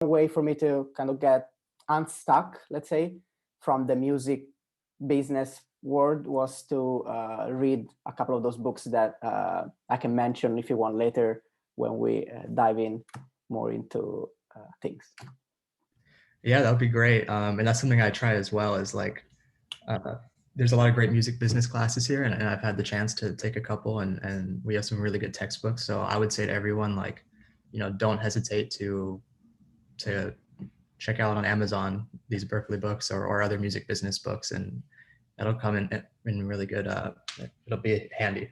way for me to kind of get unstuck, let's say, from the music business world was to read a couple of those books that I can mention if you want later when we dive in more into things. Yeah, that would be great. And that's something I try as well, is like, there's a lot of great music business classes here, and I've had the chance to take a couple, and we have some really good textbooks. So I would say to everyone, like, don't hesitate to check out on Amazon these Berklee books or other music business books, and that'll come in really good. It'll be handy.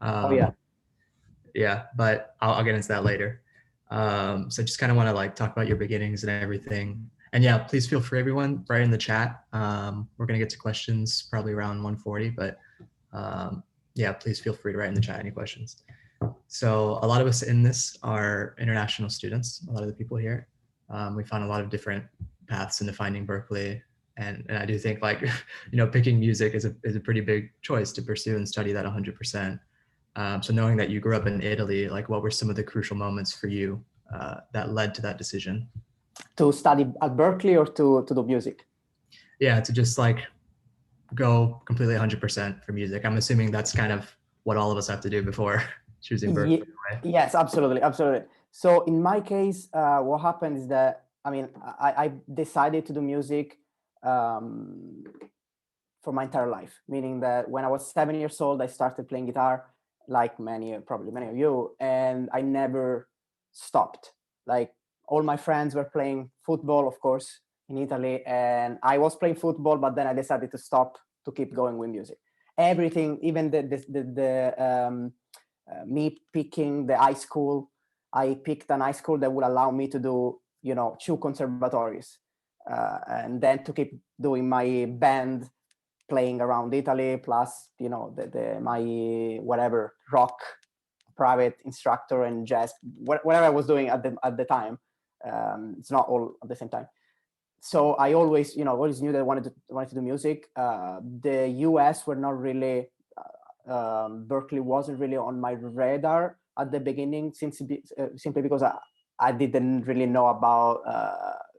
Oh yeah. Yeah, but I'll get into that later. So just kind of want to like talk about your beginnings and everything. And yeah, please feel free, everyone, write in the chat. We're gonna get to questions probably around 1:40, but yeah, please feel free to write in the chat any questions. So a lot of us in this are international students, a lot of the people here. We found a lot of different paths into finding Berklee. And I do think, like, picking music is a pretty big choice to pursue and study that 100%. So knowing that you grew up in Italy, like, what were some of the crucial moments for you that led to that decision? To study at Berklee or to do music? Yeah, to just like go completely 100% for music. I'm assuming that's kind of what all of us have to do before choosing Berklee. Right? Yes, absolutely. So in my case, what happened is that, I decided to do music for my entire life, meaning that when I was 7 years old, I started playing guitar, like probably many of you, and I never stopped. Like, all my friends were playing football, of course, in Italy, and I was playing football, but then I decided to stop to keep going with music. Everything, even me picking the high school, I picked an high school that would allow me to do, 2 conservatories, and then to keep doing my band, playing around Italy, plus, my whatever rock private instructor and jazz, whatever I was doing at the time. It's not all at the same time. So I always knew that I wanted to do music. The US were not really, Berklee wasn't really on my radar at the beginning, simply because I didn't really know about,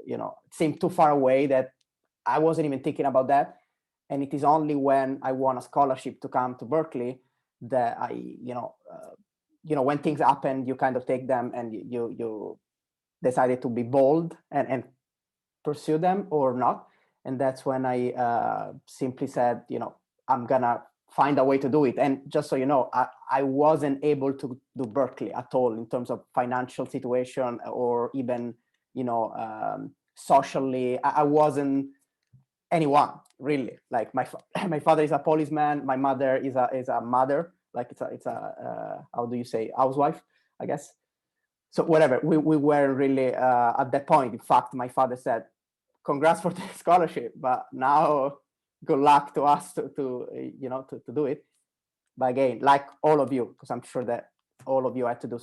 it seemed too far away that I wasn't even thinking about that. And it is only when I won a scholarship to come to Berklee that I, when things happen, you kind of take them and you decided to be bold and pursue them or not. And that's when I simply said, I'm gonna find a way to do it. And just so you know, I wasn't able to do Berklee at all in terms of financial situation or even, socially. I wasn't anyone really. Like my father is a policeman. My mother is a mother. Like it's a how do you say, housewife, I guess. So whatever, we were really at that point. In fact, my father said, "Congrats for the scholarship, but now good luck to us to do it." But again, like all of you, because I'm sure that all of you had to do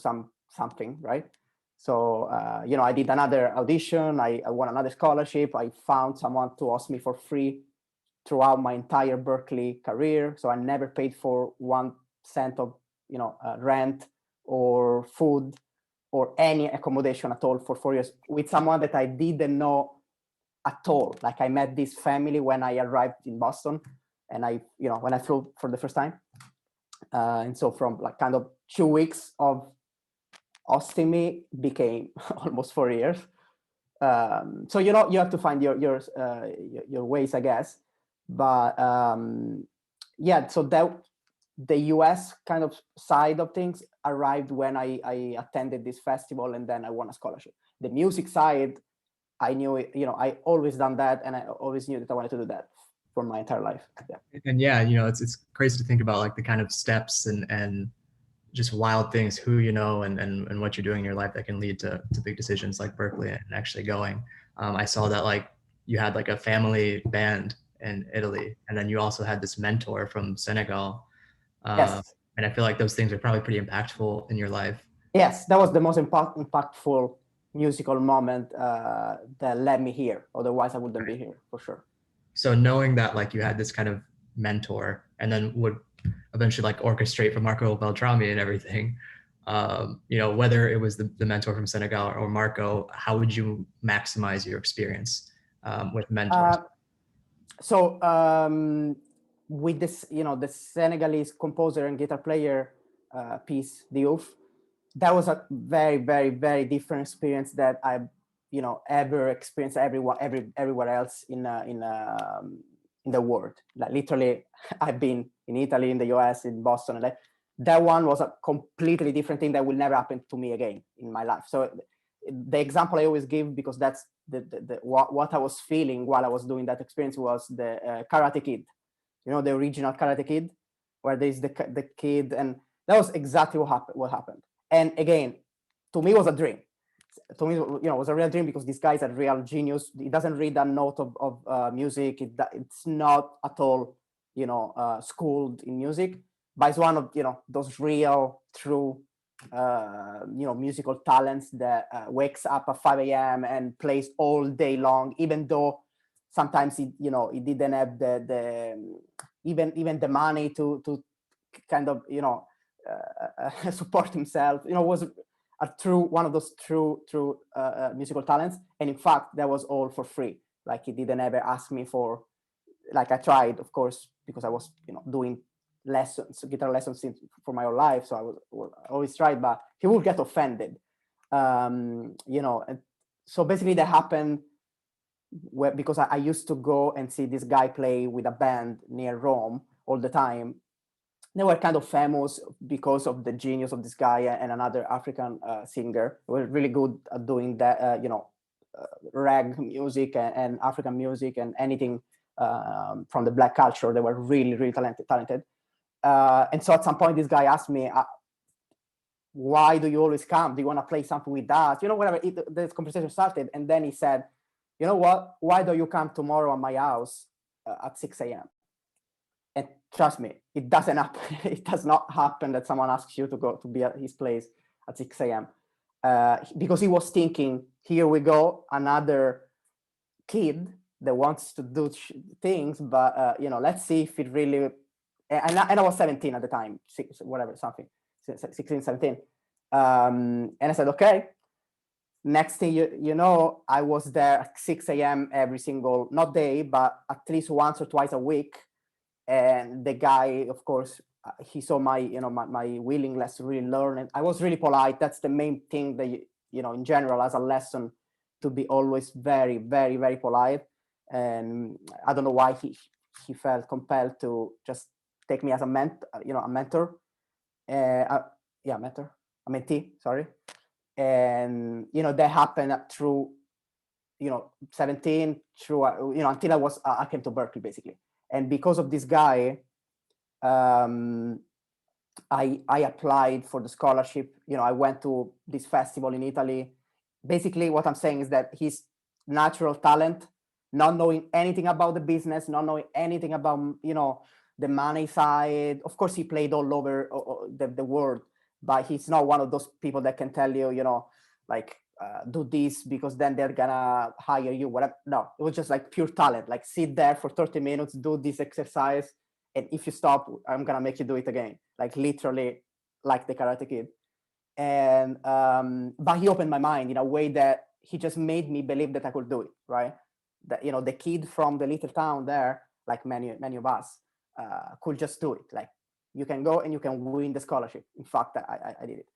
something, right? So I did another audition. I won another scholarship. I found someone to host me for free throughout my entire Berklee career. So I never paid for 1 cent of rent or food or any accommodation at all for 4 years with someone that I didn't know at all. Like, I met this family when I arrived in Boston, and when I flew for the first time. And so from like kind of 2 weeks of hosting me became almost 4 years. So you have to find your ways, I guess. But yeah, so that the US kind of side of things arrived when I attended this festival, and then I won a scholarship. The music side, I knew it, I always done that, and I always knew that I wanted to do that for my entire life. Yeah. And yeah, it's crazy to think about, like, the kind of steps and just wild things, who and what you're doing in your life that can lead to big decisions like Berklee and actually going. I saw that, like, you had like a family band in Italy, and then you also had this mentor from Senegal. Yes. And I feel like those things are probably pretty impactful in your life. Yes, that was the most impactful musical moment that led me here. Otherwise, I wouldn't be here, for sure. So knowing that, like, you had this kind of mentor, and then would eventually like orchestrate for Marco Beltrami and everything, You know, whether it was the mentor from Senegal or Marco, how would you maximize your experience with mentors? So with this, you know, the Senegalese composer and guitar player piece, Diouf, that was a very, very, very different experience that I, you know, ever experienced everywhere else in the world. Like literally, I've been in Italy, in the US, in Boston, and that one was a completely different thing that will never happen to me again in my life. So the example I always give, because that's what I was feeling while I was doing that experience, was the Karate Kid. You know, the original Karate Kid, where there's the kid, and that was exactly what happened. And again, to me, it was a dream. To me, you know, it was a real dream, because this guy's a real genius. He doesn't read a note of music. It's not at all, you know, schooled in music, but it's one of, you know, those real, true, you know, musical talents that wakes up at 5 a.m. and plays all day long, even though sometimes he, you know, he didn't have even the money to kind of, you know, support himself. You know, was one of those true musical talents. And in fact, that was all for free. Like, he didn't ever ask me for, like, I tried, of course, because I was, you know, doing guitar lessons for my whole life. So I always tried, but he would get offended. You know, and so basically that happened because I used to go and see this guy play with a band near Rome all the time. They were kind of famous because of the genius of this guy and another African singer. They were really good at doing that, you know, rag music and African music and anything from the Black culture. They were really, really talented. And so at some point, this guy asked me, why do you always come? Do you want to play something with us? You know, whatever. This conversation started. And then he said, you know what? Why don't you come tomorrow at my house at 6 a.m.? And trust me, it doesn't happen. It does not happen that someone asks you to go to be at his place at 6 a.m. Because he was thinking, here we go, another kid that wants to do things, but you know, let's see if it really. And I was 17 at the time, 16, 17. And I said, okay. Next thing you know, I was there at 6 a.m. every single, not day, but at least once or twice a week. And the guy, of course, he saw my, you know, my willingness to really learn. And I was really polite. That's the main thing that, you know, in general, as a lesson, to be always very, very, very polite. And I don't know why he felt compelled to just take me as a mentor. A mentee, sorry. And, you know, that happened through, you know, 17 through, you know, until I came to Berklee, basically. And because of this guy, I applied for the scholarship. You know, I went to this festival in Italy. Basically, what I'm saying is that his natural talent, not knowing anything about the business, not knowing anything about, you know, the money side. Of course, he played all over the world, but he's not one of those people that can tell you, you know, like, do this because then they're gonna hire you, whatever. No, it was just like pure talent. Like, sit there for 30 minutes, do this exercise, and if you stop, I'm gonna make you do it again. Like, literally, like the Karate Kid. And but he opened my mind in a way that he just made me believe that I could do it, right? That, you know, the kid from the little town there, like many of us, could just do it. Like, you can go and you can win the scholarship. In fact, I did it.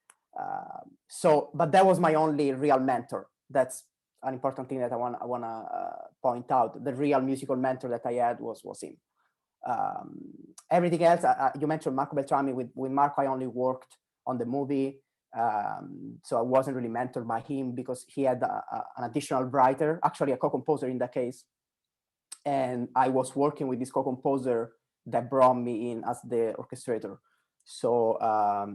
So, but that was my only real mentor. That's an important thing that I wanna point out. The real musical mentor that I had was him. Everything else, you mentioned Marco Beltrami. With Marco, I only worked on the movie, so I wasn't really mentored by him because he had an additional writer, actually a co-composer in that case, and I was working with this co-composer that brought me in as the orchestrator. So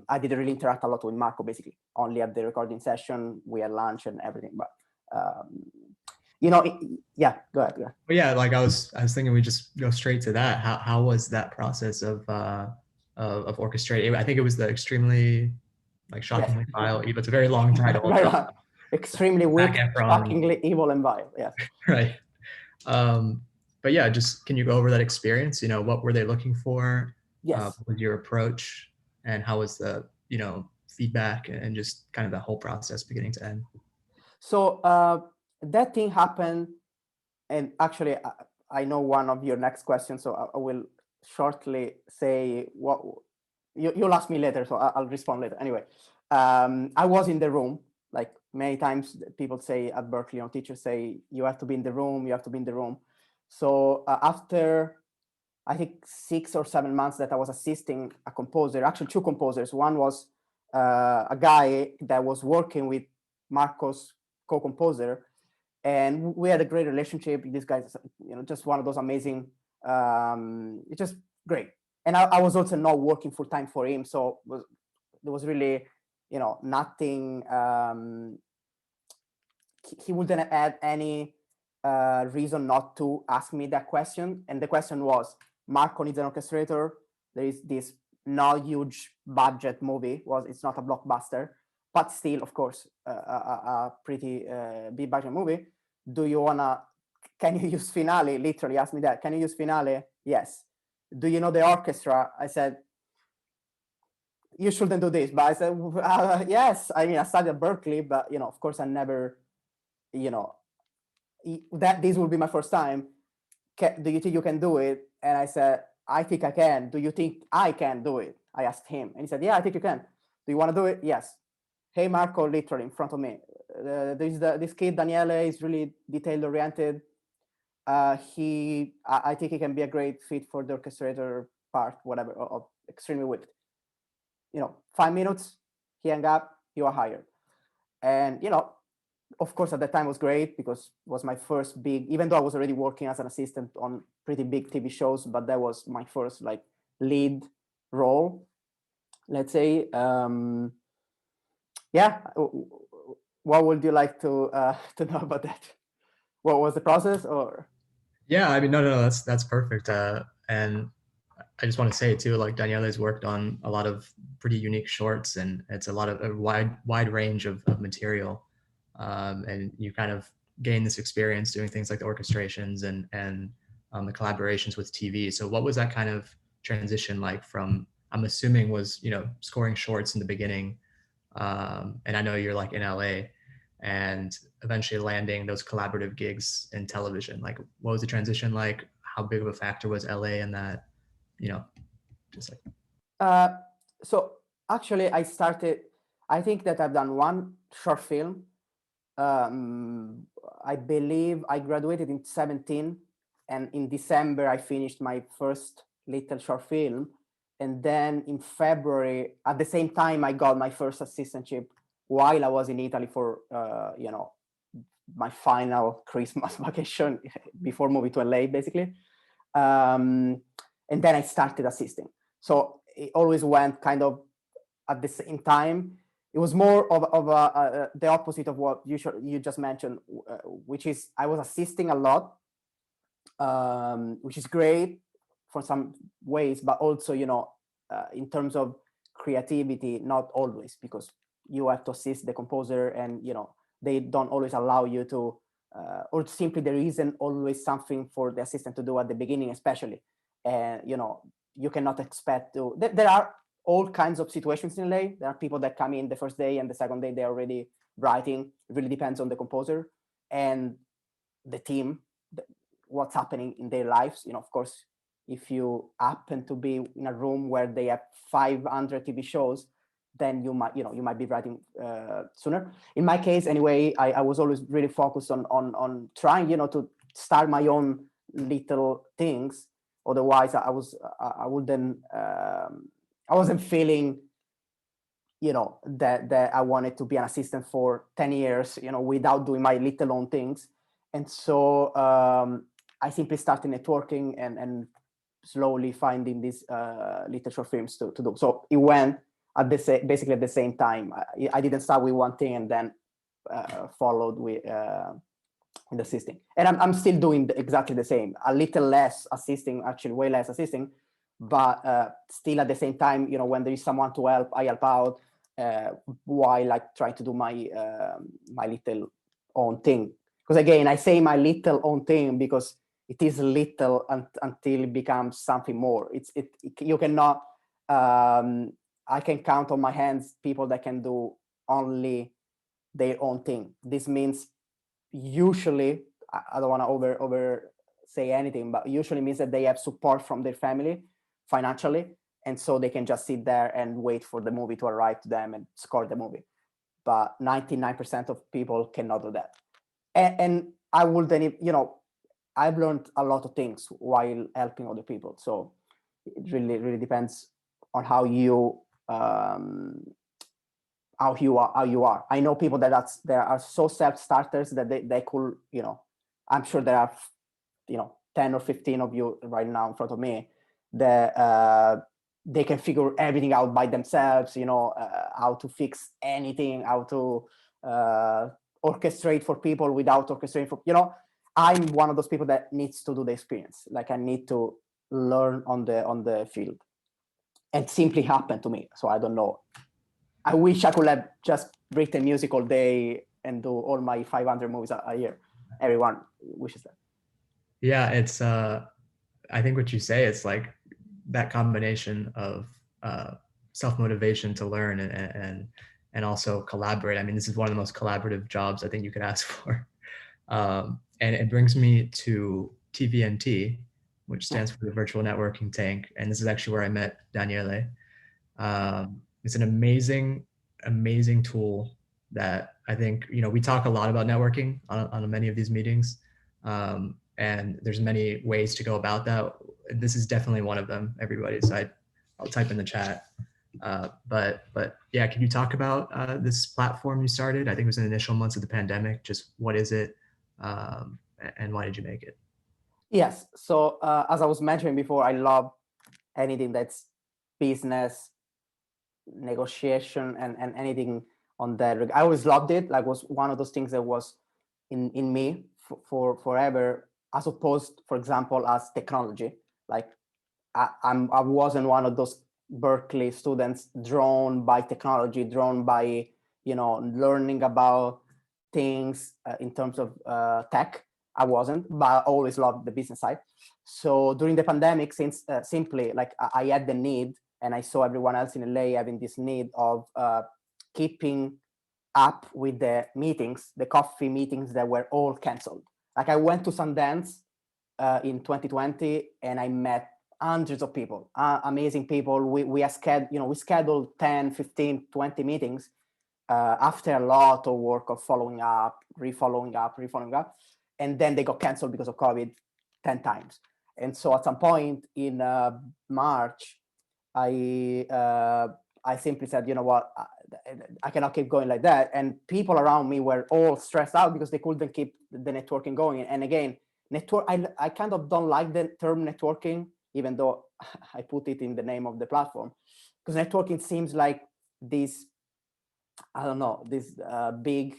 I didn't really interact a lot with Marco, basically. Only at the recording session, we had lunch and everything. But you know, yeah, go ahead. But yeah, like I was thinking we just go straight to that. How was that process of orchestrating? I think it was the extremely, like, shockingly vile evil. It's a very long title. Right. Extremely weak, shockingly evil and vile. Yes. Right. But yeah, just can you go over that experience? You know, what were they looking for? Yes. What was your approach, and how was the, you know, feedback and just kind of that whole process beginning to end? So that thing happened, and actually, I know one of your next questions, so I will shortly say what you'll ask me later, so I'll respond later. Anyway, I was in the room, like many times people say at Berklee, teachers say, you have to be in the room, you have to be in the room. So after, I think 6 or 7 months that I was assisting a composer, actually 2 composers. One was a guy that was working with Marco's co-composer, and we had a great relationship. This guy's, just one of those amazing, it's just great. And I was also not working full time for him, so there was really, nothing. He wouldn't add any reason not to ask me that question. And the question was, Marco needs an orchestrator. There is this not huge budget movie. It's not a blockbuster, but still, of course, a pretty big budget movie. Can you use Finale? Literally asked me that. Can you use Finale? Yes. Do you know the orchestra? I said, you shouldn't do this. But I said, yes. I mean, I studied at Berklee, but, of course, I never, that this will be my first time. Do you think you can do it? And I said, I think I can. Do you think I can do it? I asked him, and he said, yeah, I think you can. Do you want to do it? Yes. Hey, Marco, literally in front of me. This kid, Daniele, is really detail oriented. I think he can be a great fit for the orchestrator part, whatever, or extremely wicked. 5 minutes, he hung up, you are hired. And, of course, at that time was great because it was my first big, even though I was already working as an assistant on pretty big TV shows, but that was my first like lead role, let's say. Yeah. What would you like to know about that? What was the process, or? Yeah, I mean, no, that's perfect. And I just want to say too, like Daniele's worked on a lot of pretty unique shorts, and it's a lot of a wide range of material. And you kind of gain this experience doing things like the orchestrations and the collaborations with TV. So what was that kind of transition like from, I'm assuming was, scoring shorts in the beginning. And I know you're like in LA, and eventually landing those collaborative gigs in television. Like, what was the transition like? How big of a factor was LA in that? Just like. So actually, I think that I've done one short film. I believe I graduated in 2017, and in December I finished my first little short film. And then in February, at the same time, I got my first assistantship while I was in Italy for, my final Christmas vacation before moving to LA, basically. And then I started assisting. So it always went kind of at the same time. It was more of the opposite of what you just mentioned, which is I was assisting a lot, which is great for some ways, but also, in terms of creativity, not always, because you have to assist the composer, and they don't always allow you to, or simply there isn't always something for the assistant to do at the beginning, especially, and you cannot expect to. There are all kinds of situations in LA. There are people that come in the first day, and the second day they're already writing. It really depends on the composer and the team, what's happening in their lives. Of course, if you happen to be in a room where they have 500 TV shows, then you might be writing sooner. In my case, anyway, I was always really focused on trying, to start my own little things. Otherwise, I wasn't feeling, that I wanted to be an assistant for 10 years, without doing my little own things. And so I simply started networking and slowly finding these little short films to do. So it went basically at the same time. I didn't start with one thing and then followed with assisting. And I'm still doing exactly the same. A little less assisting, actually way less assisting, but still at the same time, when there is someone to help, I help out while like trying to do my my little own thing. Because again, I say my little own thing because it is little until it becomes something more. You cannot I can count on my hands people that can do only their own thing. This means usually, I don't want to over say anything, but usually means that they have support from their family financially, and so they can just sit there and wait for the movie to arrive to them and score the movie. But 99% of people cannot do that. And I wouldn't, I've learned a lot of things while helping other people. So it really depends on how you are. I know people that are so self-starters that they could, I'm sure there are, 10 or 15 of you right now in front of me that they can figure everything out by themselves, how to fix anything, how to orchestrate for people without orchestrating for, I'm one of those people that needs to do the experience. Like I need to learn on the field. It simply happened to me. So I don't know. I wish I could have just written music all day and do all my 500 movies a year. Everyone wishes that. Yeah, it's I think what you say, it's like that combination of self-motivation to learn and also collaborate. I mean, this is one of the most collaborative jobs I think you could ask for. And it brings me to TVNT, which stands for the Virtual Networking Tank. And this is actually where I met Daniele. It's an amazing tool that I think, we talk a lot about networking on many of these meetings. And there's many ways to go about that. This is definitely one of them, everybody. So I'll type in the chat. But yeah, can you talk about this platform you started? I think it was in the initial months of the pandemic. Just what is it? And why did you make it? Yes. So as I was mentioning before, I love anything that's business, negotiation, and anything on that. I always loved it. Like was one of those things that was in me for forever, as opposed, for example, as technology. Like I wasn't one of those Berklee students drawn by technology, drawn by learning about things in terms of tech. I wasn't, but I always loved the business side. So during the pandemic, since simply like I had the need, and I saw everyone else in LA having this need of keeping up with the meetings, the coffee meetings that were all canceled. Like I went to Sundance in 2020 and I met hundreds of people, amazing people. We scheduled 10, 15, 20 meetings after a lot of work of following up, refollowing up. And then they got canceled because of COVID 10 times. And so at some point in March, I simply said, you know what, I cannot keep going like that. And people around me were all stressed out because they couldn't keep the networking going. And again, I kind of don't like the term networking, even though I put it in the name of the platform, because networking seems like this, I don't know, this big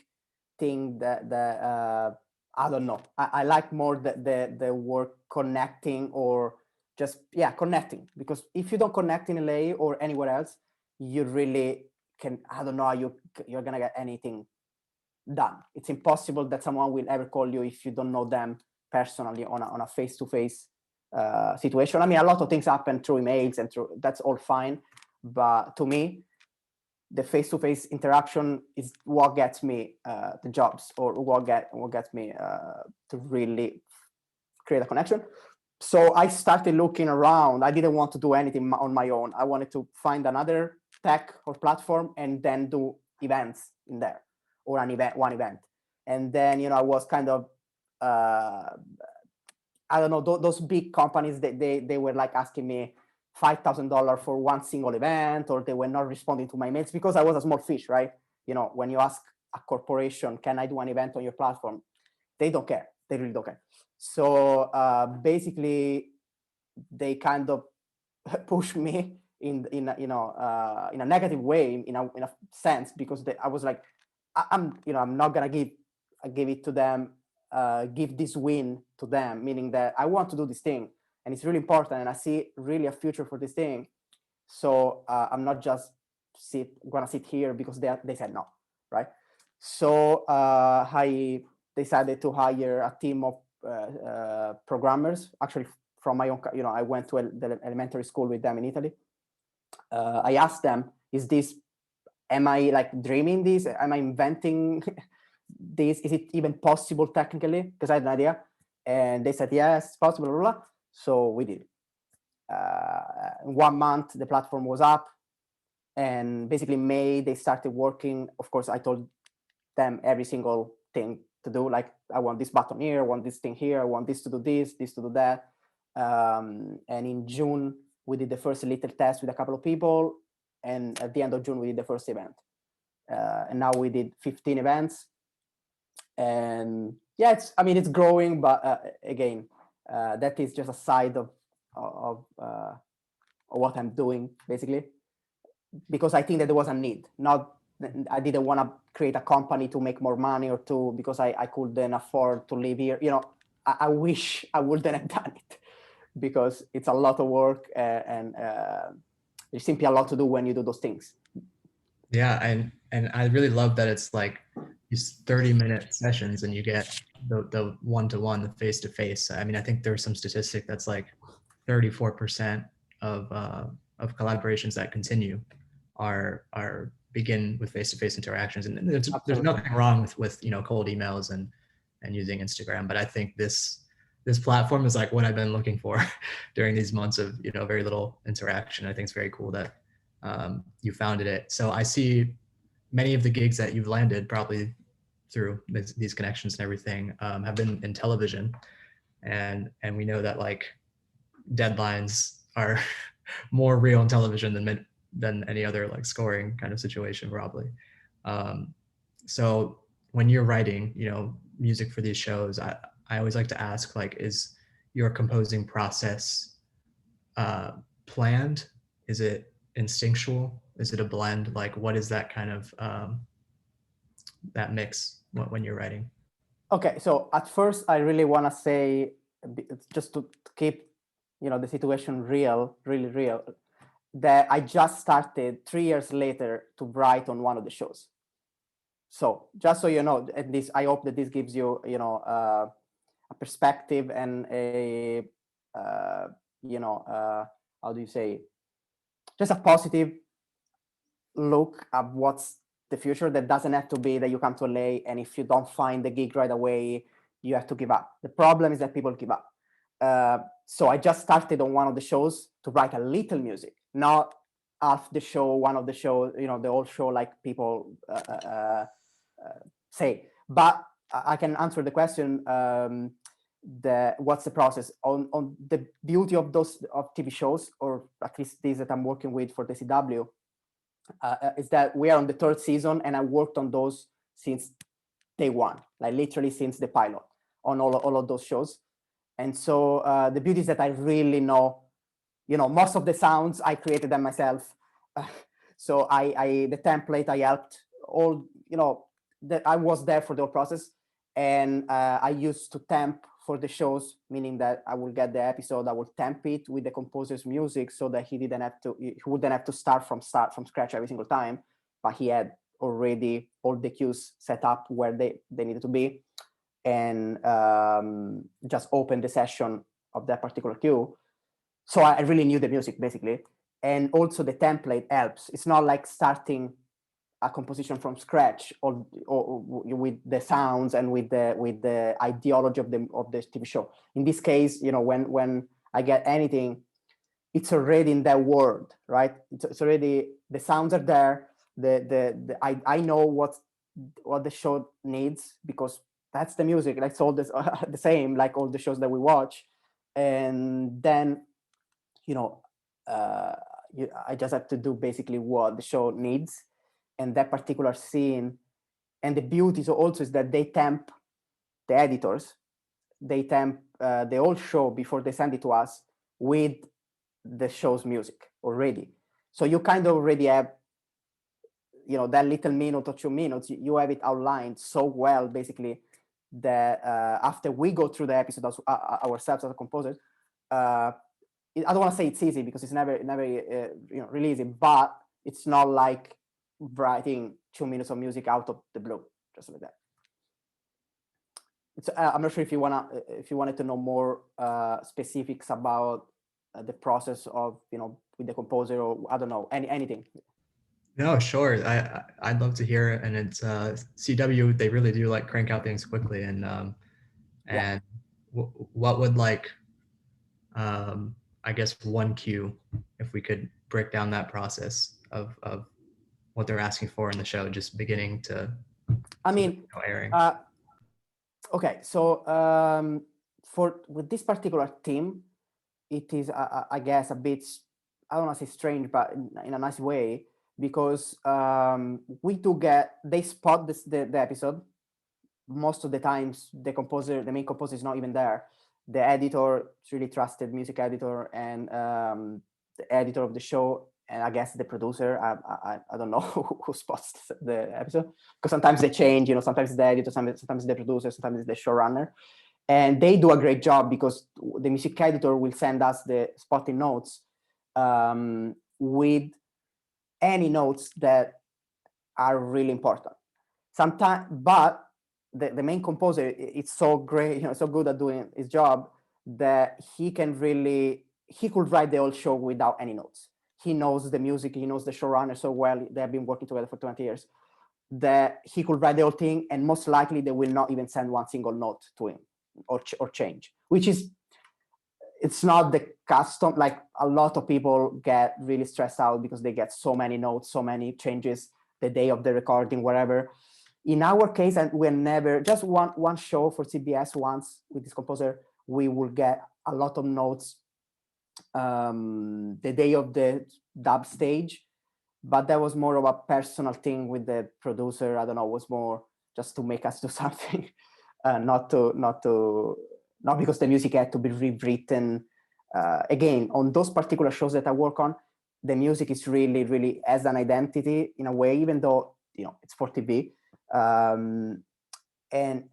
thing that I don't know. I like more the word connecting, or just connecting, because if you don't connect in LA or anywhere else, you really can, I don't know how you're gonna get anything done. It's impossible that someone will ever call you if you don't know them personally on a face-to-face situation. I mean, a lot of things happen through emails and through, that's all fine, but to me, the face-to-face interaction is what gets me the jobs, or what gets me to really create a connection. So I started looking around. I didn't want to do anything on my own. I wanted to find another tech or platform and then do events in there, or one event. And then, I was kind of, I don't know, those big companies, they were like asking me $5,000 for one single event, or they were not responding to my mails because I was a small fish, right? When you ask a corporation, can I do an event on your platform? They don't care. They really don't care. So basically, they kind of pushed me in a negative way, in a sense, because I was like, I'm not gonna give it to them, give this win to them, meaning that I want to do this thing and it's really important and I see really a future for this thing. So I'm not just gonna sit here because they said no, right? So I decided to hire a team of programmers, actually from my own, I went to the elementary school with them in Italy. I asked them, am I like dreaming this? Am I inventing this? Is it even possible technically? Because I had an idea. And they said, yes, it's possible, blah, blah, blah. So we did. In 1 month, the platform was up. And basically May, they started working. Of course, I told them every single thing to do. Like, I want this button here, I want this thing here, I want this to do this to do that. And in June, we did the first little test with a couple of people. And at the end of June, we did the first event. And now we did 15 events. And yeah, it's growing, but again, that is just a side of what I'm doing, basically, because I think that there was a need. Not, I didn't want to create a company to make more money or because I couldn't afford to live here. I wish I wouldn't have done it, because it's a lot of work, and there's simply a lot to do when you do those things. Yeah, and I really love that it's like these 30-minute sessions and you get the one-to-one, the face-to-face. I mean, I think there's some statistic that's like 34% of collaborations that continue are begin with face-to-face interactions. And there's nothing wrong with cold emails and using Instagram, but I think this platform is like what I've been looking for during these months of very little interaction. I think it's very cool that you founded it. So I see many of the gigs that you've landed, probably through these connections and everything, have been in television, and we know that like deadlines are more real in television than any other like scoring kind of situation, probably. So when you're writing music for these shows, I always like to ask, like, is your composing process planned? Is it instinctual? Is it a blend? Like, what is that kind of that mix when you're writing? Okay, so at first I really want to say, just to keep the situation really real, that I just started 3 years later to write on one of the shows. So just so you know, at least I hope that this gives you a perspective and a how do you say, just a positive look at what's the future. That doesn't have to be that you come to LA and if you don't find the gig right away, you have to give up. The problem is that people give up. So I just started on one of the shows to write a little music, not half the show, one of the shows, the whole show, like people say. But I can answer the question. What's the process on the beauty of those TV shows, or at least these that I'm working with for the CW, is that we are on the 3rd season, and I worked on those since day one, like literally since the pilot, on all of those shows. And so the beauty is that I really know, most of the sounds I created them myself. So the template I helped all, that I was there for the whole process, and I used to temp for the shows, meaning that I will get the episode, I will temp it with the composer's music so that he wouldn't have to start from scratch every single time, but he had already all the cues set up where they needed to be, and just open the session of that particular cue. So I really knew the music, basically. And also the template helps. It's not like starting a composition from scratch, or with the sounds and with the ideology of the TV show. In this case, when I get anything, it's already in that world, right? It's already, the sounds are there. I know what the show needs, because that's the music. That's all this the same, like all the shows that we watch. And then I just have to do basically what the show needs, and that particular scene. And the beauty also is that they temp, the editors, they temp the whole show before they send it to us with the show's music already. So you kind of already have, that little minute or 2 minutes, you have it outlined so well, basically, that after we go through the episode ourselves as a composer, I don't want to say it's easy, because it's never really easy, but it's not like writing 2 minutes of music out of the blue, just like that. I'm not sure if you wanted to know more specifics about the process of, with the composer, or I don't know, anything. No, sure. I'd love to hear it. And it's CW. They really do like crank out things quickly. And what would like I guess one cue, if we could break down that process of what they're asking for in the show, just beginning to airing. Okay, so with this particular team, it is I guess a bit, I don't want to say strange, but in a nice way, because they spot the episode. Most of the times the main composer is not even there. The editor, really trusted music editor, and the editor of the show, and I guess the producer. I don't know who spots the episode, because sometimes they change. Sometimes it's the editor, sometimes it's the producer, sometimes it's the showrunner, and they do a great job, because the music editor will send us the spotting notes with any notes that are really important. Sometimes, but the main composer, it's so great, so good at doing his job, that he could write the whole show without any notes. He knows the music, he knows the showrunner so well. They have been working together for 20 years, that he could write the whole thing, and most likely they will not even send one single note to him or change, which is, it's not the custom. Like, a lot of people get really stressed out because they get so many notes, so many changes the day of the recording, whatever. In our case, and we're never, just one show for CBS once with this composer, we will get a lot of notes the day of the dub stage, but that was more of a personal thing with the producer. I don't know, it was more just to make us do something, not because the music had to be rewritten. Again, on those particular shows that I work on, the music is really, really has an identity in a way, even though it's for TV. And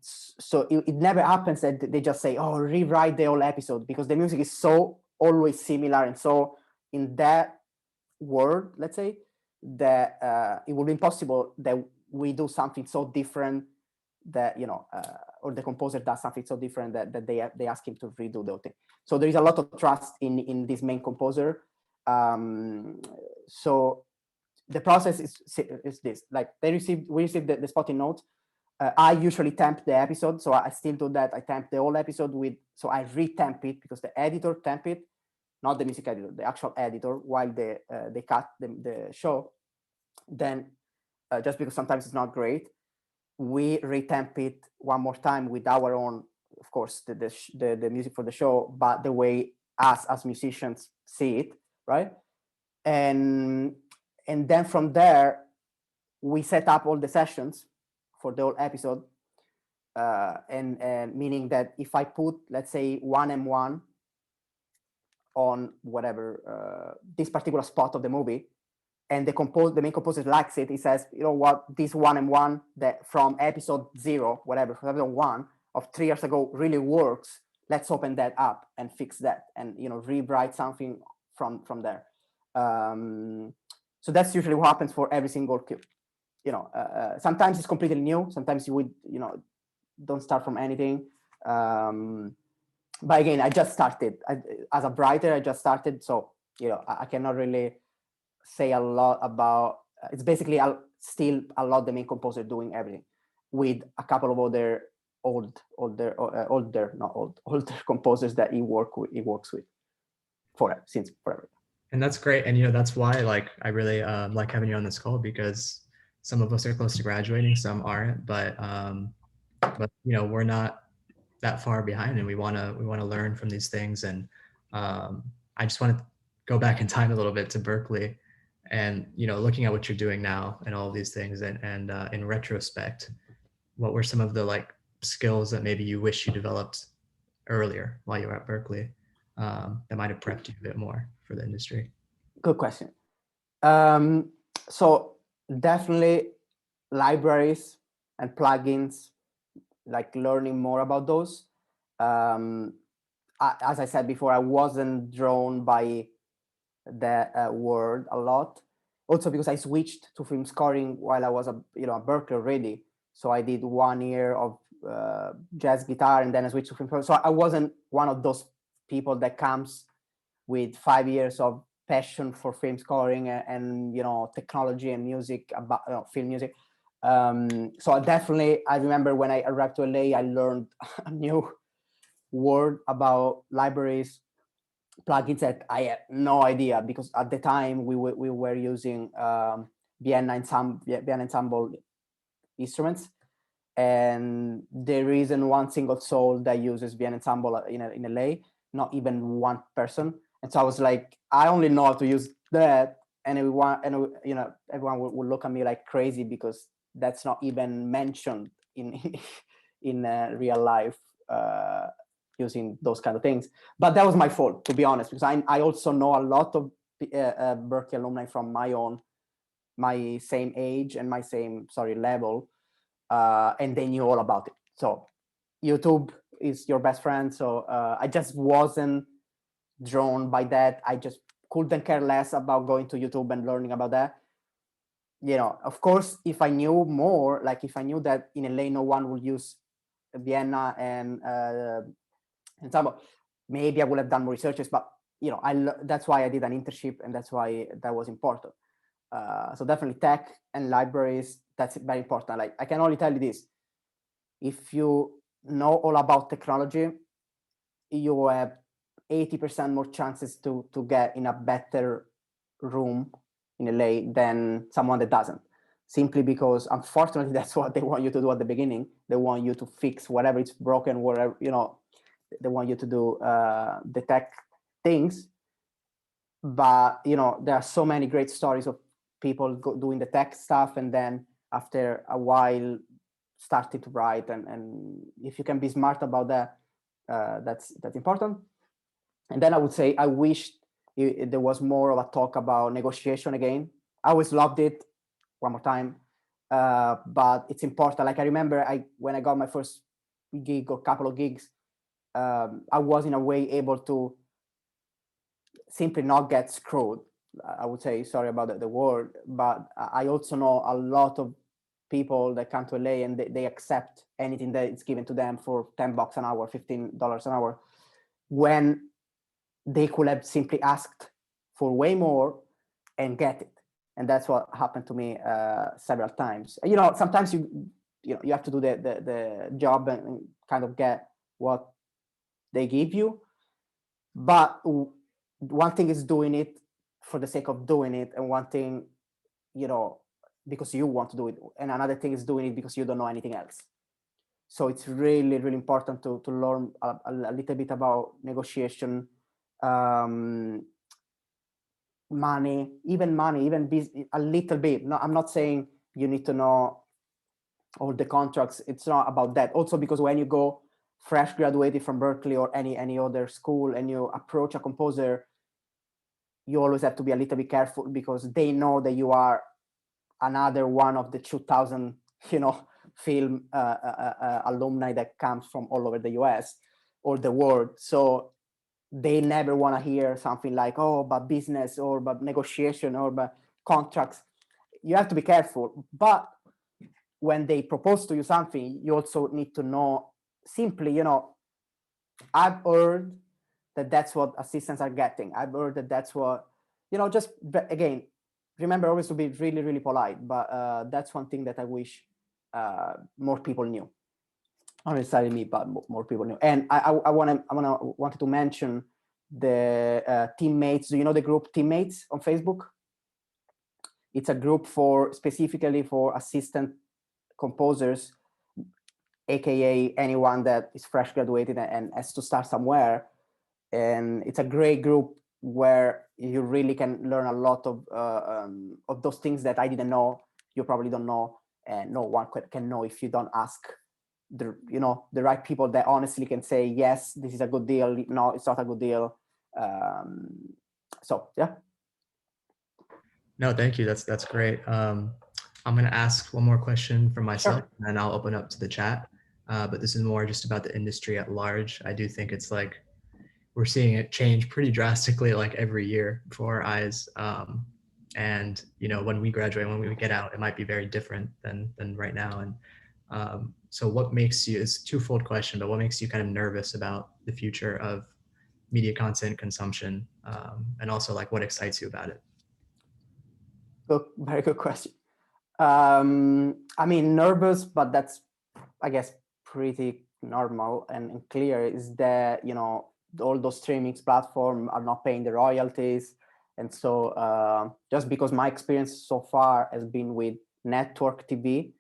so it never happens that they just say, "Oh, rewrite the whole episode," because the music is so always similar, and so in that world, let's say, that it would be impossible that we do something so different that or the composer does something so different that they ask him to redo the whole thing. So there is a lot of trust in this main composer. So the process is this: like, we received the spotting notes. I usually temp the episode, so I still do that. I temp the whole episode so I re-temp it, because the editor temp it, not the music editor, the actual editor, while they cut the show. Then, just because sometimes it's not great, we re-temp it one more time with our own, of course, the music for the show, but the way us as musicians see it, right? And then from there, we set up all the sessions for the whole episode, and meaning that if I put, let's say, 1M1 on whatever this particular spot of the movie, and the main composer likes it, he says, "You know what, this 1M1 that from episode 0, whatever, from episode 1 of 3 years ago really works. Let's open that up and fix that, and rewrite something from there." So that's usually what happens for every single cue. Sometimes it's completely new. Sometimes you would, don't start from anything. But again, I just started as a writer. I just started, so I cannot really say a lot about. It's basically still a lot the main composer doing everything, with a couple of other older composers that he works with since forever. And that's great. And that's why I really like having you on this call, because some of us are close to graduating, some aren't, but we're not that far behind, and we want to learn from these things. And I just want to go back in time a little bit to Berklee, and looking at what you're doing now and all of these things, and in retrospect, what were some of the skills that maybe you wish you developed earlier while you were at Berklee, that might have prepped you a bit more for the industry? Good question. So definitely libraries and plugins, learning more about those. As I said before, I wasn't drawn by the word a lot. Also because I switched to film scoring while I was at Berklee already. So I did 1 year of jazz guitar, and then I switched to film scoring. So I wasn't one of those people that comes with 5 years of passion for film scoring and technology and music, about film music. So I remember when I arrived to LA, I learned a new word about libraries, plugins that I had no idea, because at the time we were using Vienna ensemble instruments, and there isn't one single soul that uses Vienna ensemble in LA, not even one person. And so I was like, I only know how to use that, and everyone would look at me like crazy, because that's not even mentioned in in real life, using those kind of things. But that was my fault, to be honest, because I also know a lot of Berklee alumni from my same age and my same level, and they knew all about it. So YouTube is your best friend. So I just wasn't drawn by that. I just couldn't care less about going to YouTube and learning about that. Of course, if I knew more, like if I knew that in LA no one would use Vienna and ensemble, maybe I would have done more researches. But that's why I did an internship, and that's why that was important. So definitely tech and libraries, that's very important. Like, I can only tell you this: if you know all about technology, you have 80% more chances to get in a better room in LA than someone that doesn't. Simply because, unfortunately, that's what they want you to do at the beginning. They want you to fix whatever is broken, whatever, they want you to do the tech things. But, there are so many great stories of people doing the tech stuff, and then after a while started to write. And if you can be smart about that, that's important. And then I would say I wish there was more of a talk about negotiation again. I always loved it. One more time, but it's important. Like, I remember when I got my first gig or couple of gigs, I was in a way able to simply not get screwed. I would say, sorry about the word, but I also know a lot of people that come to LA and they accept anything that is given to them for $10 an hour, $15 an hour, when they could have simply asked for way more and get it. And that's what happened to me several times. Sometimes you have to do the job and kind of get what they give you. But one thing is doing it for the sake of doing it, and one thing, because you want to do it, and another thing is doing it because you don't know anything else. So it's really, really important to learn a little bit about negotiation, money, even business, a little bit. No, I'm not saying you need to know all the contracts. It's not about that. Also, because when you go fresh graduated from Berklee or any other school and you approach a composer, you always have to be a little bit careful, because they know that you are another one of the 2,000, film alumni that comes from all over the US or the world. So they never want to hear something like, oh, but business or but negotiation or but contracts. You have to be careful. But when they propose to you something, you also need to know simply, I've heard that that's what assistants are getting. I've heard that that's what, just again, remember always to be really, really polite. But that's one thing that I wish more people knew. Not necessarily me, but more people knew. And I wanted to mention the Teammates. Do you know the group Teammates on Facebook? It's a group specifically for assistant composers, aka anyone that is fresh graduated and has to start somewhere. And it's a great group where you really can learn a lot of those things that I didn't know, you probably don't know, and no one can know if you don't ask the right people that honestly can say, yes, this is a good deal, no, it's not a good deal. So yeah. No, thank you. That's great. I'm going to ask one more question from myself, Sure. and then I'll open up to the chat. But this is more just about the industry at large. I do think it's like we're seeing it change pretty drastically, like every year before our eyes. And when we graduate, when we get out, it might be very different than right now. And so, what makes you? It's a twofold question, but what makes you kind of nervous about the future of media content consumption, and also like what excites you about it? Good, very good question. I mean, nervous, but that's, I guess, pretty normal and clear, is that, you know, all those streaming platforms are not paying the royalties. And so just because my experience so far has been with network TV,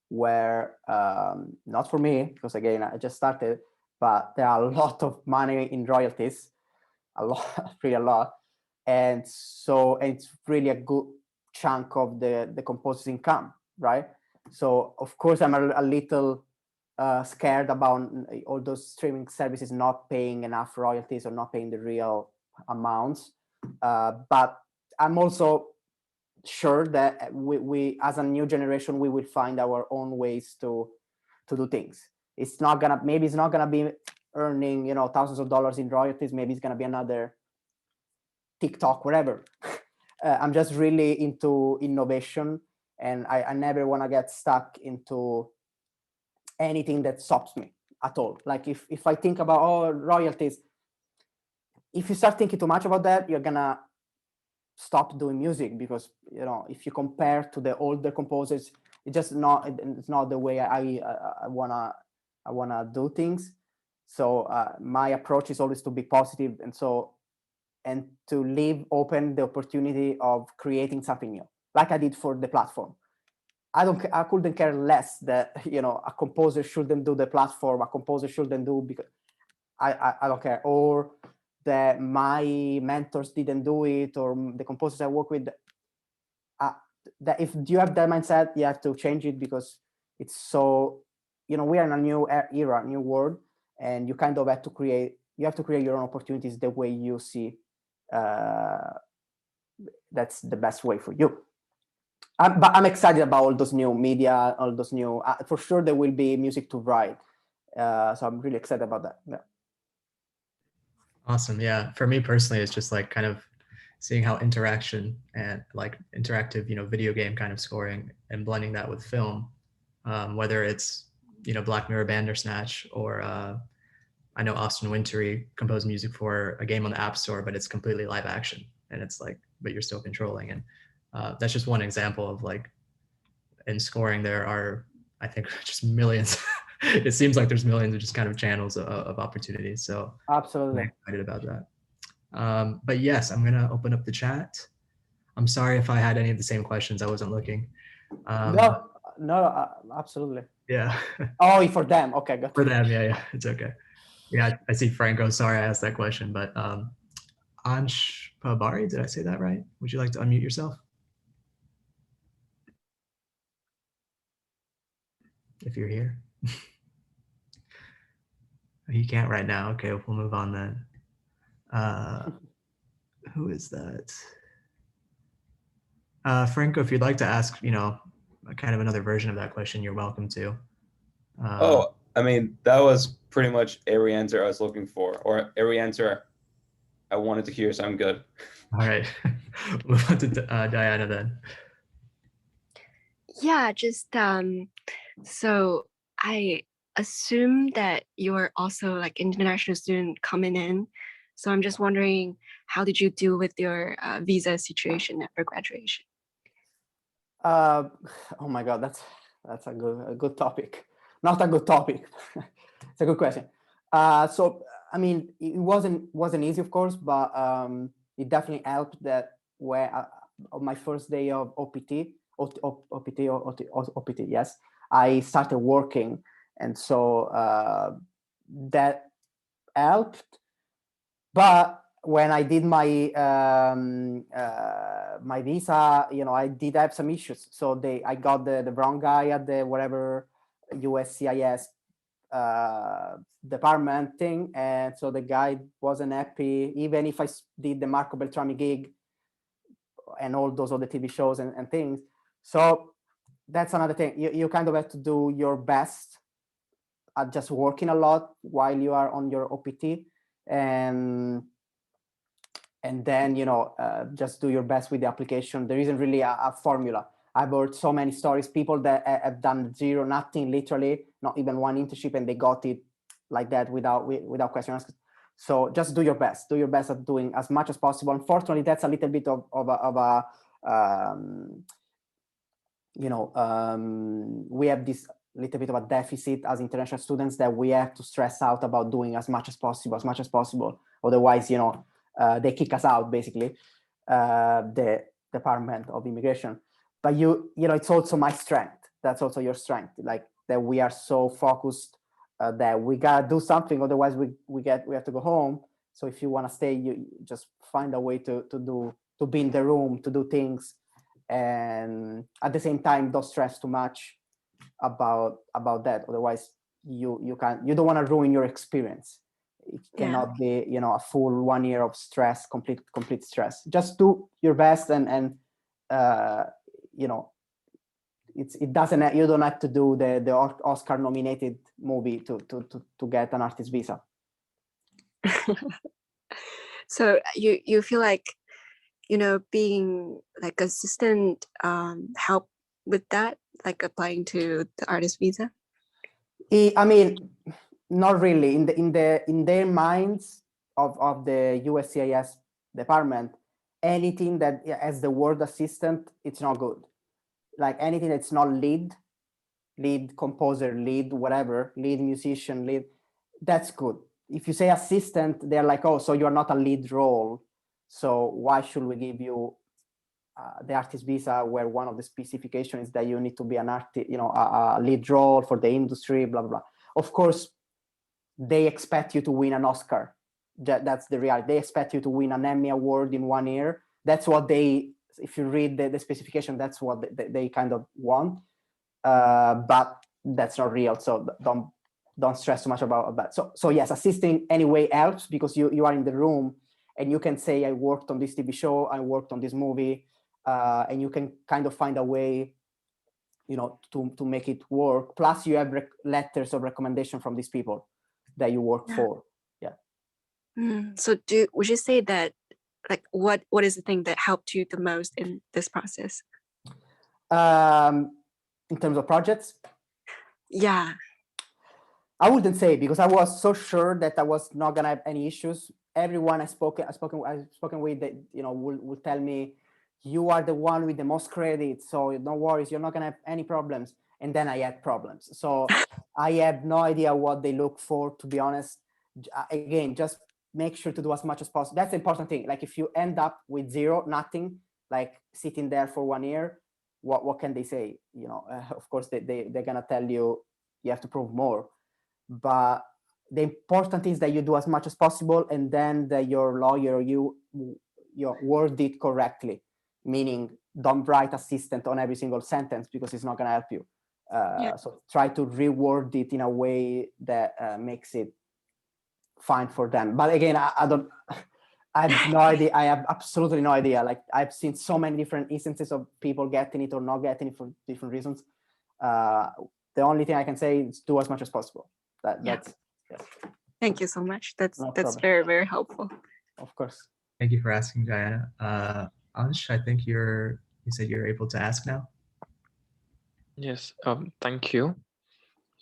where not for me, because again, I just started, but there are a lot of money in royalties, a lot, really a lot. And so it's really a good chunk of the composer's income, right? So of course I'm a little scared about all those streaming services not paying enough royalties or not paying the real amounts. But I'm also sure that we as a new generation, we will find our own ways to do things. It's not gonna, maybe it's not gonna be earning, you know, thousands of dollars in royalties. Maybe it's gonna be another TikTok, whatever. I'm just really into innovation, and I never want to get stuck into anything that stops me at all. Like if I think about, oh, royalties, if you start thinking too much about that, you're gonna stop doing music, because, you know, if you compare to the older composers, it's just not, it's not the way I wanna do things. So my approach is always to be positive, and to leave open the opportunity of creating something new, like I did for the platform. I couldn't care less that, you know, a composer shouldn't do the platform, a composer shouldn't do, because I don't care, or that my mentors didn't do it, or the composers I work with. That if you have that mindset, you have to change it, because it's so, you know, we are in a new era, new world, and you kind of have to create your own opportunities the way you see that's the best way for you. But I'm excited about all those new media, all those new, for sure there will be music to write. So I'm really excited about that. Yeah. Awesome. Yeah. For me personally, it's just like kind of seeing how interaction and like interactive, you know, video game kind of scoring and blending that with film, whether it's, you know, Black Mirror Bandersnatch, or I know Austin Wintory composed music for a game on the App Store, but it's completely live action, and it's like, but you're still controlling. And that's just one example of like, in scoring, there are, I think, just millions. It seems like there's millions of just kind of channels of opportunities. So Absolutely. I'm excited about that. But yes, I'm gonna open up the chat. I'm sorry if I had any of the same questions. I wasn't looking. No, absolutely. Yeah. Oh, for them. Okay, good. For them, yeah, it's okay. Yeah, I see Franco. Sorry I asked that question, but Ansh Pabari, did I say that right? Would you like to unmute yourself? If you're here. You can't right now. Okay, we'll move on then. Who is that? Franco, if you'd like to ask, you know, kind of another version of that question, you're welcome to. I mean, that was pretty much every answer I was looking for, or every answer I wanted to hear, so I'm good. All right. We'll move on to Diana then. Yeah, just so I assume that you're also like international student coming in. So I'm just wondering, how did you deal with your visa situation after graduation? Oh my God, that's a good topic. Not a good topic. It's a good question. So I mean, it wasn't easy, of course, but it definitely helped that where on my first day of OPT, yes, I started working, and so that helped. But when I did my my visa, you know, I did have some issues. So I got the wrong guy at the whatever USCIS department thing, and so the guy wasn't happy. Even if I did the Marco Beltrami gig and all those other TV shows and things. So that's another thing. You kind of have to do your best at just working a lot while you are on your OPT, and then, you know, just do your best with the application. There isn't really a formula. I've heard so many stories, people that have done zero, nothing, literally, not even one internship, and they got it like that without question asked. So just do your best. Do your best at doing as much as possible. Unfortunately, that's a little bit of a we have this little bit of a deficit as international students that we have to stress out about doing as much as possible. Otherwise, they kick us out, basically, the Department of Immigration. But it's also my strength. That's also your strength, like that we are so focused that we gotta do something. Otherwise, we have to go home. So if you want to stay, you just find a way to be in the room, to do things, and at the same time, don't stress too much about that. Otherwise, you don't want to ruin your experience. It cannot be a full 1 year of stress, complete stress. Just do your best, and it doesn't, you don't have to do the Oscar nominated movie to get an artist visa. So you feel like being like assistant help with that, like applying to the artist visa? I mean, not really. In their minds of the USCIS department, anything that has the word assistant, it's not good. Like anything that's not lead composer, lead whatever, lead musician, that's good. If you say assistant, they're like, oh, so you're not a lead role, so why should we give you the artist visa, where one of the specifications is that you need to be an artist, a lead role for the industry, blah, blah, blah. Of course, they expect you to win an Oscar. That's the reality. They expect you to win an Emmy Award in 1 year. That's what if you read the specification, that's what they kind of want. But that's not real. So don't stress too much about that. So yes, assisting anyway helps, because you are in the room and you can say, I worked on this TV show, I worked on this movie, and you can kind of find a way, to make it work. Plus you have letters of recommendation from these people that you work for. Yeah. So would you say that, like, what is the thing that helped you the most in this process? In terms of projects? Yeah. I wouldn't say, because I was so sure that I was not gonna have any issues. Everyone I've spoken with, that will tell me, you are the one with the most credit, so no worries, you're not gonna have any problems. And then I had problems. So I have no idea what they look for, to be honest. Again, just make sure to do as much as possible. That's the important thing. Like if you end up with zero, nothing, like sitting there for 1 year, what can they say? Of course they're gonna tell you have to prove more. But the important is that you do as much as possible, and then that your lawyer, you word it correctly, meaning don't write assistant on every single sentence, because it's not gonna help you. So try to reword it in a way that makes it fine for them. But again, I have no idea. I have absolutely no idea. Like I've seen so many different instances of people getting it or not getting it for different reasons. The only thing I can say is do as much as possible. That's yes. Thank you so much. That's very, very helpful. Of course. Thank you for asking, Diana. Ansh, I think you said you're able to ask now. Yes. Thank you.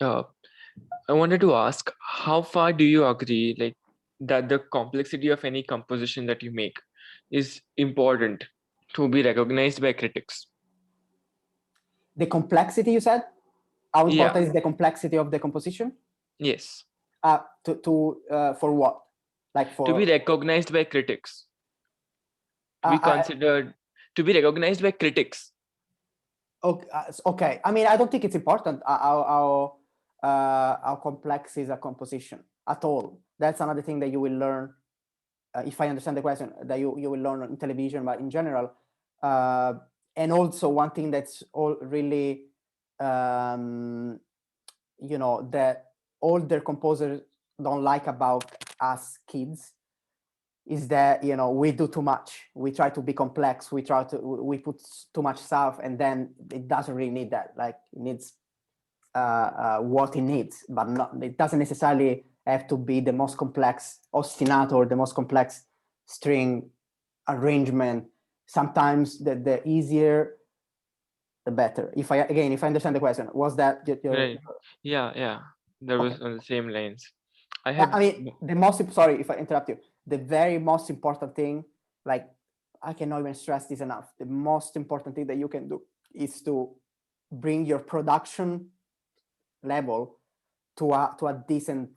I wanted to ask, how far do you agree, like, that the complexity of any composition that you make is important to be recognized by critics? The complexity, you said? How important is the complexity of the composition? Yes. For what? Like to be recognized by critics. To be considered, to be recognized by critics. Okay. I mean, I don't think it's important how complex is a composition at all. That's another thing that you will learn, if I understand the question, that you will learn in television, but in general. And also one thing that's all really, that older composers don't like about us kids is that, we do too much. We try to be complex. We put too much stuff, and then it doesn't really need that. Like it needs what it needs, but it doesn't necessarily have to be the most complex ostinato or the most complex string arrangement. Sometimes the easier, the better. If I understand the question, was that right? Yeah, that was on the same lines. I have. I mean, sorry if I interrupt you. The very most important thing, like I cannot even stress this enough. The most important thing that you can do is to bring your production level to a decent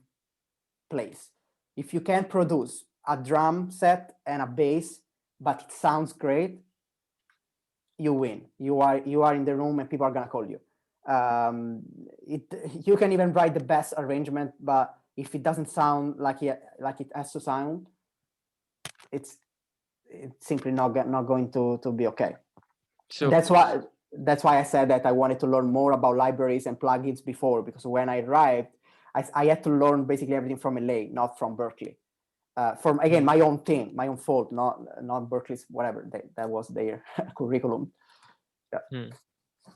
place. If you can produce a drum set and a bass, but it sounds great, you win. You are in the room and people are gonna call you. You can even write the best arrangement, but if it doesn't sound like it has to sound, it's simply not going to be okay. So that's why I said that I wanted to learn more about libraries and plugins before, because when I arrived, I had to learn basically everything from LA, not from Berklee. From again, my own thing, my own fault, not Berklee's, whatever. That was their curriculum.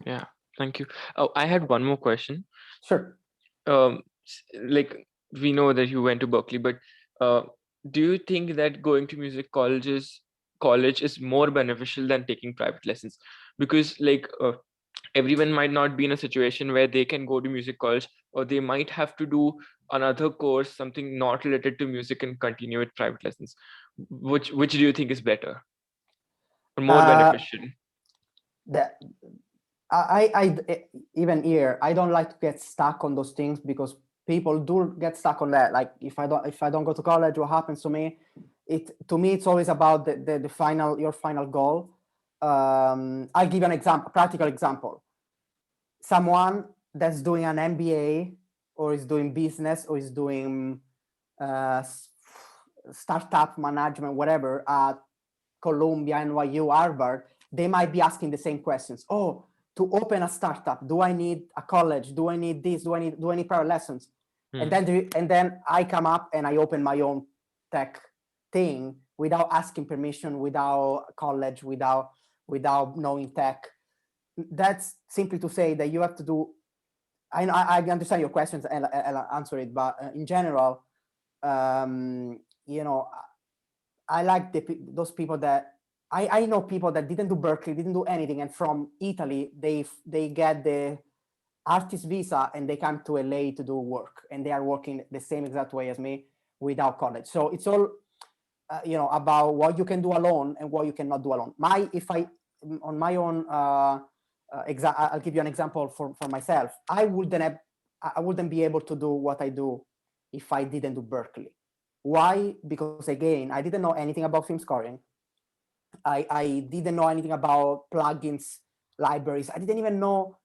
Yeah, thank you. Oh, I had one more question. Sure. Like, we know that you went to Berklee, but do you think that going to music college is more beneficial than taking private lessons? Because like everyone might not be in a situation where they can go to music college, or they might have to do another course, something not related to music, and continue with private lessons. Which do you think is better or more beneficial? I even here, I don't like to get stuck on those things, because people do get stuck on that. Like if I don't go to college, what happens to me? To me, it's always about your final goal. I'll give you an example, a practical example. Someone that's doing an MBA, or is doing business, or is doing startup management, whatever, at Columbia, NYU, Harvard, they might be asking the same questions. Oh, to open a startup, do I need a college? Do I need this? Do I need private lessons? And then I come up and I open my own tech thing without asking permission, without college, without knowing tech. That's simply to say that you have to do. I understand your questions and I'll answer it, but in general, you know, I like those people that I know people that didn't do Berklee, didn't do anything, and from Italy they get the artist visa and they come to LA to do work, and they are working the same exact way as me without college. So it's all about what you can do alone and what you cannot do alone. On my own I'll give you an example for myself. I wouldn't be able to do what I do if I didn't do Berklee. Why? Because again, I didn't know anything about film scoring. I didn't know anything about plugins, libraries. I didn't even know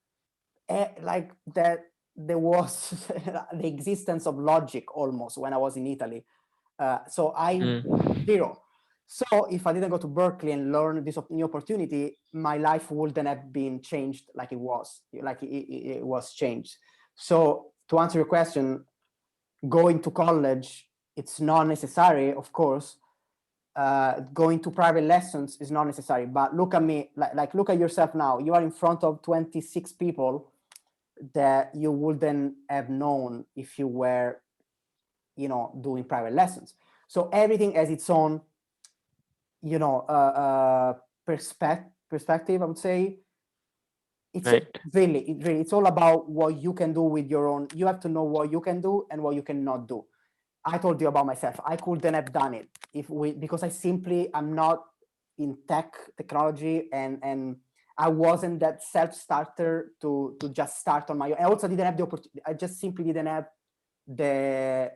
like that there was the existence of Logic almost when I was in Italy. So zero. So if I didn't go to Berklee and learn this new opportunity, my life wouldn't have been changed like it was changed. So to answer your question, going to college, it's not necessary, of course. Going to private lessons is not necessary, but look at me, like look at yourself now. You are in front of 26 people that you wouldn't have known if you were, doing private lessons. So everything has its own, perspective, I would say. It's Right. It's all about what you can do with your own. You have to know what you can do and what you cannot do. I told you about myself. I couldn't have done it because I'm not in technology, and I wasn't that self-starter to just start on my own. I also didn't have the opportunity. I just simply didn't have the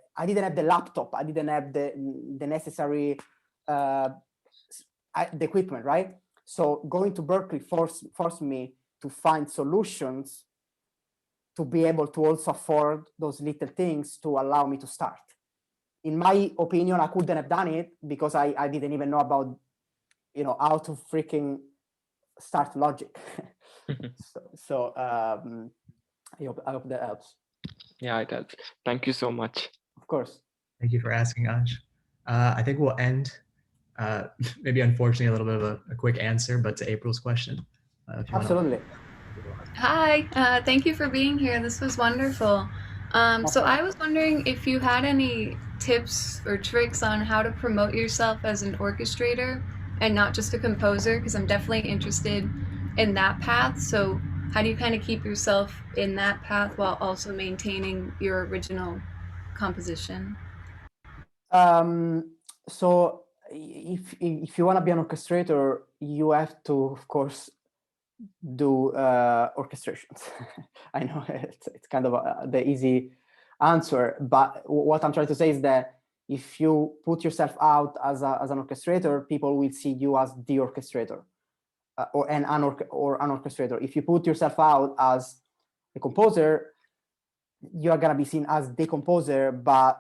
laptop. I didn't have the necessary the equipment, right? So going to Berklee forced me to find solutions to be able to also afford those little things to allow me to start. In my opinion, I couldn't have done it because I didn't even know about, how to freaking start Logic. So I hope that helps. Yeah, it helps. Thank you so much. Of course. Thank you for asking, Ansh. I think we'll end, maybe unfortunately a little bit of a quick answer, but to April's question. Absolutely. Hi, thank you for being here. This was wonderful. So I was wondering if you had any tips or tricks on how to promote yourself as an orchestrator and not just a composer, because I'm definitely interested in that path. So how do you kind of keep yourself in that path while also maintaining your original composition? So if you want to be an orchestrator, you have to, of course, do orchestrations. I know it's kind of the easy answer, but what I'm trying to say is that if you put yourself out as an orchestrator, people will see you as the orchestrator or an orchestrator. If you put yourself out as a composer, you are going to be seen as the composer, but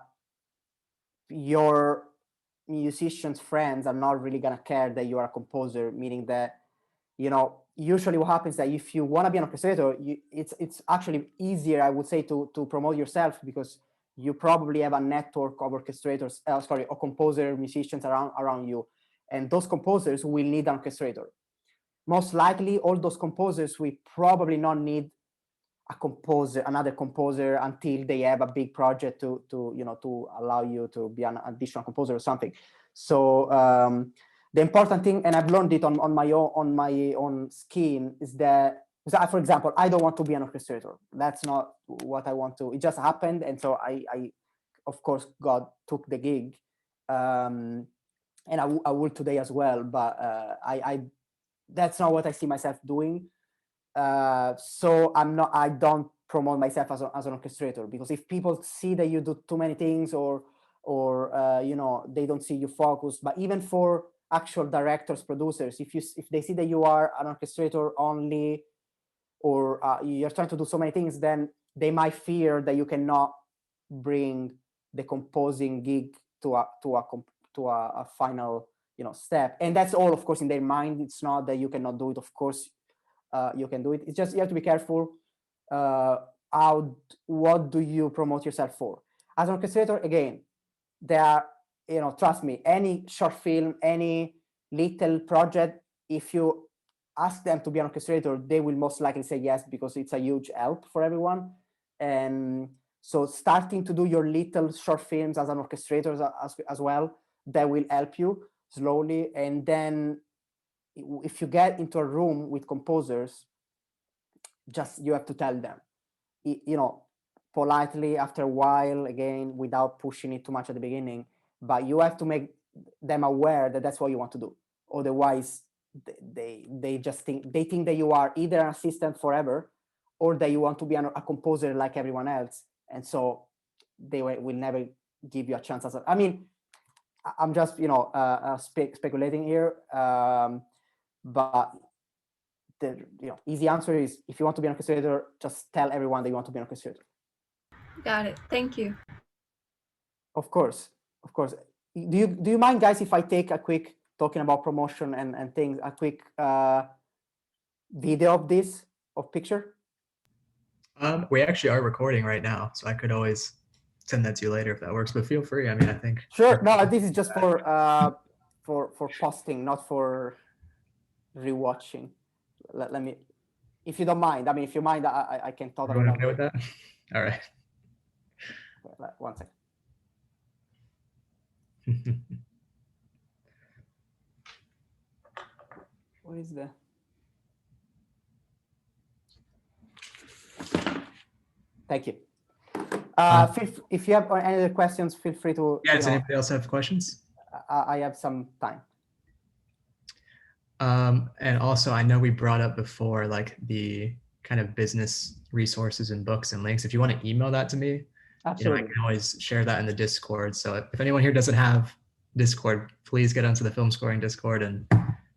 your musicians friends are not really going to care that you are a composer, meaning that, you know, usually what happens that if you want to be an orchestrator, it's actually easier, I would say, to promote yourself, because you probably have a network of orchestrators, or composer musicians around you, and those composers will need an orchestrator. Most likely, all those composers will probably not need another composer until they have a big project to allow you to be an additional composer or something. So the important thing, and I've learned it on my own skin, is that, for example, I don't want to be an orchestrator. That's not what I want to. It just happened, and so I of course, God took the gig, and I will today as well. But I that's not what I see myself doing. So I don't promote myself as an orchestrator, because if people see that you do too many things, or they don't see you focused. But even for actual directors, producers, if they see that you are an orchestrator only, or you're trying to do so many things, then they might fear that you cannot bring the composing gig to a final step. And that's all, of course, in their mind. It's not that you cannot do it. Of course, you can do it. It's just you have to be careful. What do you promote yourself for? As an orchestrator, again, there are, trust me, any short film, any little project, if you ask them to be an orchestrator, they will most likely say yes, because it's a huge help for everyone. And so starting to do your little short films as an orchestrator as well, that will help you slowly. And then if you get into a room with composers, just you have to tell them, politely, after a while, again, without pushing it too much at the beginning, but you have to make them aware that that's what you want to do. Otherwise, they just think that you are either an assistant forever, or that you want to be a composer like everyone else, and so they will never give you a chance. I mean, I'm just speculating here, but the easy answer is, if you want to be an orchestrator, just tell everyone that you want to be an orchestrator. Got it. Thank you. Of course. Do you mind, guys, if I take a quick, talking about promotion and things, a quick video of picture? We actually are recording right now, so I could always send that to you later if that works, but feel free. I mean, I think. Sure. No, this is just for posting, not for rewatching. Let me, if you don't mind. I mean, if you mind, I can totally. Everyone okay with that? All right. Okay, 1 second. What is the? Thank you. If you have any other questions, feel free to. Yeah, does anybody else have questions? I have some time. And also, I know we brought up before, like, the kind of business resources and books and links. If you want to email that to me, absolutely, I can always share that in the Discord. So if anyone here doesn't have Discord, please get onto the Film Scoring Discord, and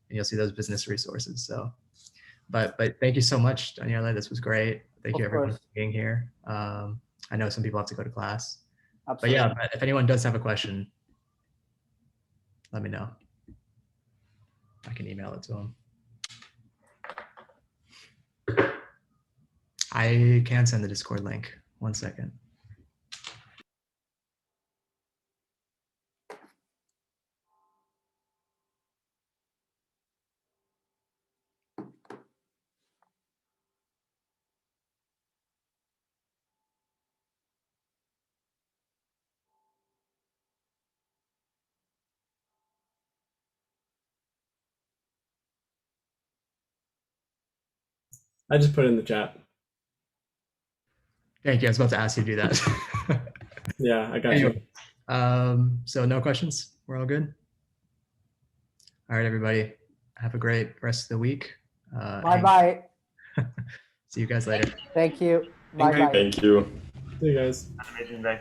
you'll see those business resources. So, but thank you so much, Daniele. This was great. Thank you, everyone, for being here. I know some people have to go to class. Absolutely. But yeah, if anyone does have a question, let me know. I can email it to them. I can send the Discord link. 1 second. I just put it in the chat. Thank you. I was about to ask you to do that. Yeah, I got Anyway, you. so no questions. We're all good. All right, everybody. Have a great rest of the week. Bye-bye. See you guys later. Thank you. Bye-bye. Thank you. See you guys. Have an amazing day.